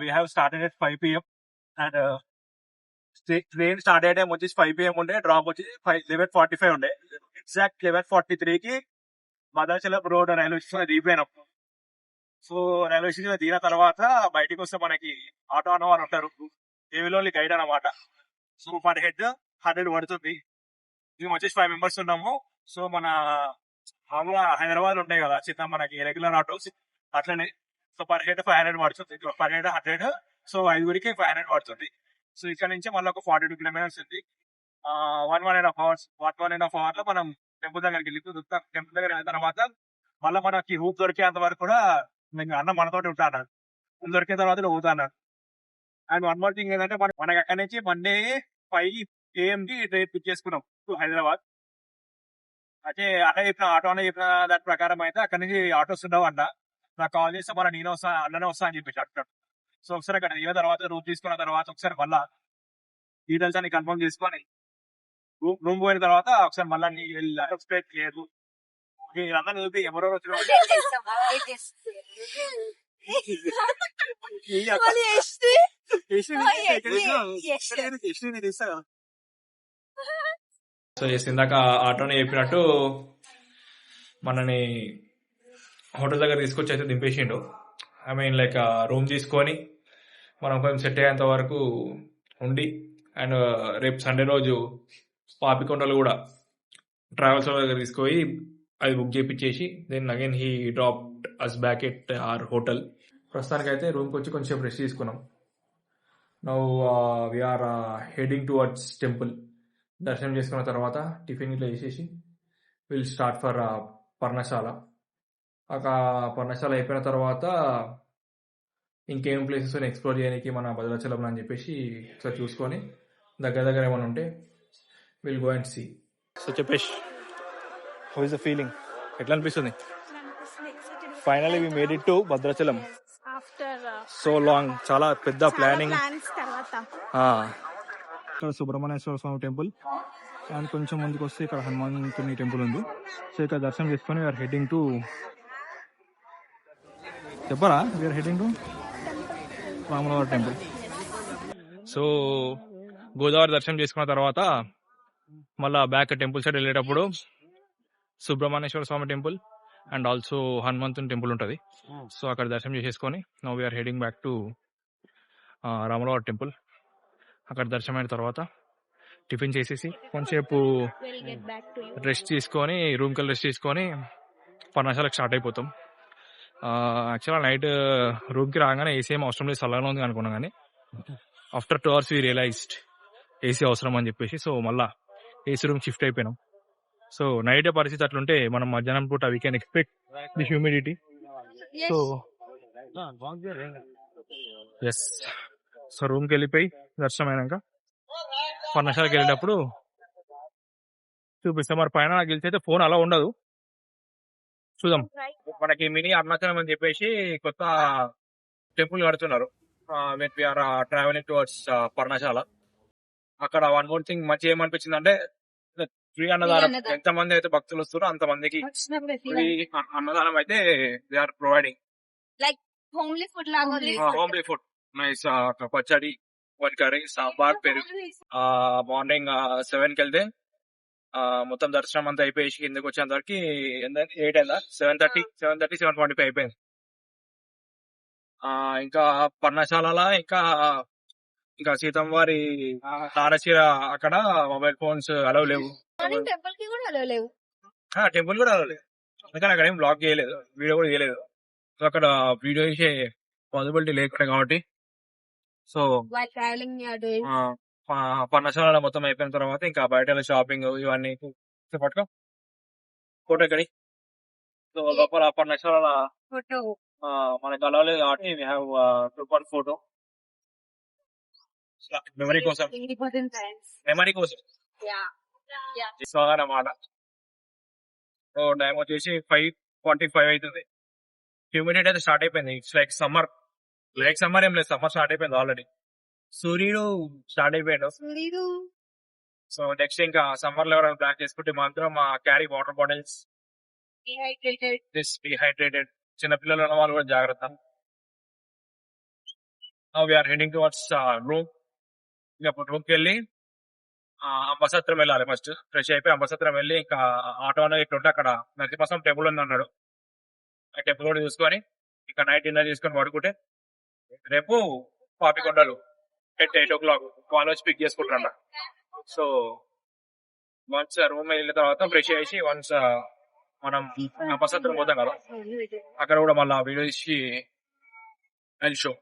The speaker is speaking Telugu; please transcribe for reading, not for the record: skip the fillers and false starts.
We have started at 5 p.m. and train start అయ్యే టైం వచ్చేసి 5 p.m. ఉండే, డ్రాప్ వచ్చేసి 11:45 ఉండే. ఎగ్జాక్ట్ 11:43కి భద్రాచలం రోడ్ రైల్వే స్టేషన్ దిగిపోయినాం. సో రైల్వే స్టేషన్ దిగిన తర్వాత బయటకు వస్తే మనకి ఆటో అన్న వాళ్ళు ఉంటారు, ఏవిలో గైడ్ అనమాట. సో పర్ హెడ్ 100 పడుతుంది. మేము వచ్చేసి 5 మెంబర్స్ ఉన్నాము. సో మన మామూలుగా హైదరాబాద్ ఉంటాయి కదా చిన్న మనకి రెగ్యులర్ ఆటోస్, అట్లనే. సో పర్ హెడ్ 500 పడుతుంది, పర్ హెడ్ 100. సో 5గురికి 500 పడుతుంది. సో ఇక్కడ నుంచి మళ్ళీ ఒక 42 కిలోమీటర్స్ ఉంది. 1.5 hours లో మనం టెంపుల్ దగ్గరికి వెళ్ళి టెంపుల్ దగ్గర అయిన తర్వాత మళ్ళీ మనకి రూప్ దొరికేంత వరకు కూడా అన్న మనతోటి ఉంటాను, దొరికే తర్వాత పోతాను. అండ్ వన్ మోర్ థింగ్ ఏంటంటే మనకి అక్కడి నుంచి మండే 5 AM కి ట్రైన్ పిక్ చేసుకున్నాం టు హైదరాబాద్. అయితే అన్న చెప్పిన ఆటో అన్న చెప్పిన దాని ప్రకారం అయితే అక్కడి నుంచి ఆటోస్ ఉండవు అన్న. నాకు కాల్ చేస్తే మన నేను వస్తా, అన్ననే వస్తా అని చెప్పేసి అంటాడు. సో ఒకసారి అక్కడ దిగిన తర్వాత రూమ్ తీసుకున్న తర్వాత ఒకసారి మళ్ళా డీటెయిల్స్ అని కన్ఫర్మ్ చేసుకొని రూమ్ పోయిన తర్వాత ఒకసారి మళ్ళీ ఎక్స్పెక్ట్ చేయదు అందరూ చూపి ఎవరో సో ఇందాక ఆటోని చెప్పినట్టు మనని హోటల్ దగ్గర తీసుకొచ్చి అయితే దింపేసిండు. ఐ మీన్ లైక్ రూమ్ తీసుకొని మనం కొంచెం సెట్ అయ్యేంత వరకు ఉండి, అండ్ రేపు సండే రోజు పాపికొండలు కూడా ట్రావెల్స్ దగ్గర తీసుకుపోయి అది బుక్ చేయించేసి then again he dropped us back at our hotel. ప్రస్తుతానికి అయితే రూమ్కి వచ్చి కొంచెం రెస్ట్ తీసుకున్నాం. Now we are heading towards temple. దర్శనం చేసుకున్న తర్వాత టిఫిన్ ఇట్లా చేసేసి will start for Parnasala. Parnasala అయిపోయిన తర్వాత ఇంకేం ప్లేసెస్ ఎక్స్ప్లోర్ చేయడానికి మన భద్రాచలం అని చెప్పేసి ఒకసారి చూసుకొని దగ్గర ఏమైనా ఉంటే will go and see. So చెప్పేసి హౌ ఇస్ ద ఫీలింగ్, ఎట్లా అనిపిస్తుంది? Finally we made it to Bhadrachalam after so long. చాలా పెద్ద ప్లానింగ్. ఇక్కడ సుబ్రహ్మణ్యేశ్వర స్వామి టెంపుల్ అండ్ కొంచెం ముందుకు వస్తే ఇక్కడ హనుమంతుని టెంపుల్ ఉంది. సో ఇక్కడ దర్శనం చేసుకొని వీఆర్ హెడ్డింగ్ టు చెప్పరా వీఆర్ హెడ్డింగ్ టు రాములవారి టెంపుల్. సో గోదావరి దర్శనం చేసుకున్న తర్వాత మళ్ళా బ్యాక్ టెంపుల్ సైడ్ వెళ్ళేటప్పుడు Subrahmanyeswara Swamy temple and also హనుమంతుని టెంపుల్ ఉంటుంది. సో అక్కడ దర్శనం చేసేసుకొని now we are heading back to రాములవారి టెంపుల్. అక్కడ దర్శనం అయిన తర్వాత టిఫిన్ చేసేసి కొంచెంసేపు రెస్ట్ తీసుకొని రూమ్కి వెళ్ళి రెస్ట్ తీసుకొని పర్ణశాలకు స్టార్ట్ అయిపోతాం. యాక్చువల్గా నైట్ రూమ్కి రాగానే ఏసీ ఏం అవసరం లేదు, చల్లగానే ఉంది అనుకున్నాం. కానీ after 2 hours we realised AC అవసరం అని చెప్పేసి సో మళ్ళా ఏసీ రూమ్ షిఫ్ట్ అయిపోయినాం. సో నైట్ పరిస్థితి అట్లుంటే మనం మధ్యాహ్నం పూట we can expect the humidity. So yes, so రూమ్కి వెళ్ళిపోయి దర్శనం అయినాక పర్ణశాలకు వెళ్ళేటప్పుడు చూపిస్తాం. మరి పైన నాకు తెలిసి అయితే ఫోన్ అలా ఉండదు, చూద్దాం. మనకి మినీ అరుణాచలం అని చెప్పేసి కొత్త టెంపుల్ కడుతున్నారు వెన్ వీఆర్ ట్రావెలింగ్ టువర్డ్స్ పర్ణశాల. అక్కడ వన్ మోర్ థింగ్ మంచి ఏమనిపించింది అంటే ఫ్రీ అన్నదానం. ఎంతమంది అయితే భక్తులు వస్తారో అంతమందికి ఫ్రీ అన్నదానం అయితే they are providing. Homely food nice, పచ్చడి, 1 curry, సాంబార్, పెరుగు. మార్నింగ్ 7కి వెళ్తే మొత్తం దర్శనం అంతా అయిపోయి కిందకి వచ్చేంత వరకు 8 అయిందా, 7:30, 7:45 అయిపోయింది. ఇంకా పర్ణశాల ఇంకా సీతమ్మ వారి నారచీర అక్కడ మొబైల్ ఫోన్స్ అలవ్ లేవు, టెంపుల్ కూడా అలవ్ లేదు. అందుకని అక్కడ ఏం బ్లాక్ చేయలేదు, వీడియో కూడా చేయలేదు. సో అక్కడ వీడియో చేసే పాసిబిలిటీ లేకుండా కాబట్టి సో పర్ణశాల మొత్తం అయిపోయిన తర్వాత ఇంకా బయట షాపింగ్ ఇవన్నీ పట్టుకో ఫోటో ఎక్కడి. సో లోపల పర్ణశాల మనకు కలవలేదు కాబట్టి we have super photo memory కోసం అన్నమాట. సో టైం వచ్చేసి 5:45 అవుతుంది. హ్యూమిడిటీ అయితే స్టార్ట్ అయిపోయింది. ఇట్స్ లైక్ సమ్మర్ ఏం లేదు, సమ్మర్ స్టార్ట్ అయిపోయింది ఆల్రెడీ. సూర్యుడు స్టార్ట్ అయిపోయాడు. సో నెక్స్ట్ ఇంకా సమ్మర్ లో ఎవరైనా ప్లాన్ చేసుకుంటే మాత్రం క్యారీ వాటర్ బాటిల్స్, డిహైడ్రేటెడ్ చిన్నపిల్లలు ఉన్న వాళ్ళు కూడా జాగ్రత్త. We're heading towards room. ఇంకా రూమ్కి వెళ్ళి అంబసత్రం వెళ్ళాలి. ఫస్ట్ ఫ్రెష్ అయిపోయి అంబసత్రం వెళ్ళి ఇంకా ఆటో అనేది ఎట్లుంటే అక్కడ నరసింహస్వామి టెంపుల్ ఉంది అన్నాడు. ఆ టెంపుల్ కూడా చూసుకొని ఇంకా నైట్ డిన్నర్ చేసుకొని పడుకుంటే రేపు పాపికొండలు ఎట్ 8 o'clock వాళ్ళు వచ్చి పిక్ చేసుకుంటారంట. సో వన్స్ రూమ్ వెళ్ళిన తర్వాత ఫ్రెష్ చేసి వన్స్ మనం అంబసత్రం పోతాం కదా, అక్కడ కూడా మళ్ళీ వీడియో తీసి షో